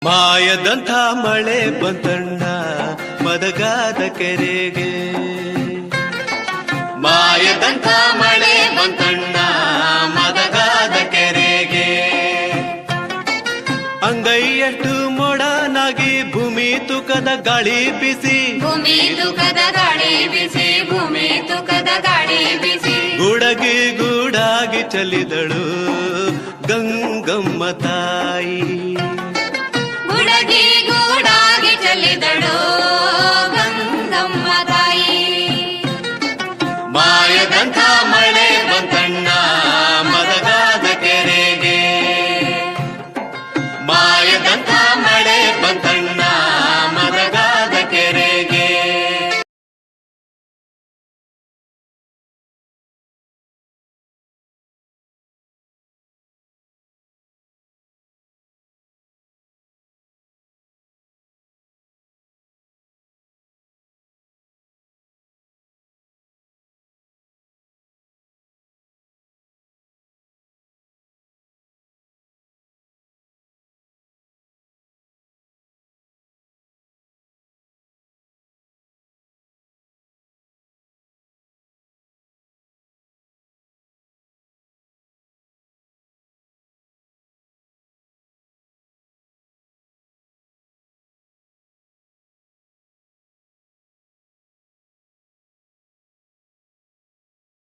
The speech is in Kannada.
ಮಾಯದಂಥ ಮಳೆ ಬಂತಣ್ಣ ಮದಗಾದ ಕೆರೆಗೆ, ಮಾಯದಂಥ ಮಳೆ ಬಂತಣ್ಣ ಮದಗಾದ ಕೆರೆಗೆ. ಅಂಗೈಯಷ್ಟು ಮೊಡನಾಗಿ ಭೂಮಿ ತೂಕದ ಗಾಳಿ ಬಿಸಿ, ಭೂಮಿ ತೂಕದ ಗಾಳಿ ಬಿಸಿ, ಭೂಮಿ ತೂಕದ ಗಾಳಿ ಬಿಸಿ. ಗೂಡಾಗಿ ಗೂಡಾಗಿ ಚಲಿದಳು ಗಂಗಮ್ಮ ತಾಯಿ.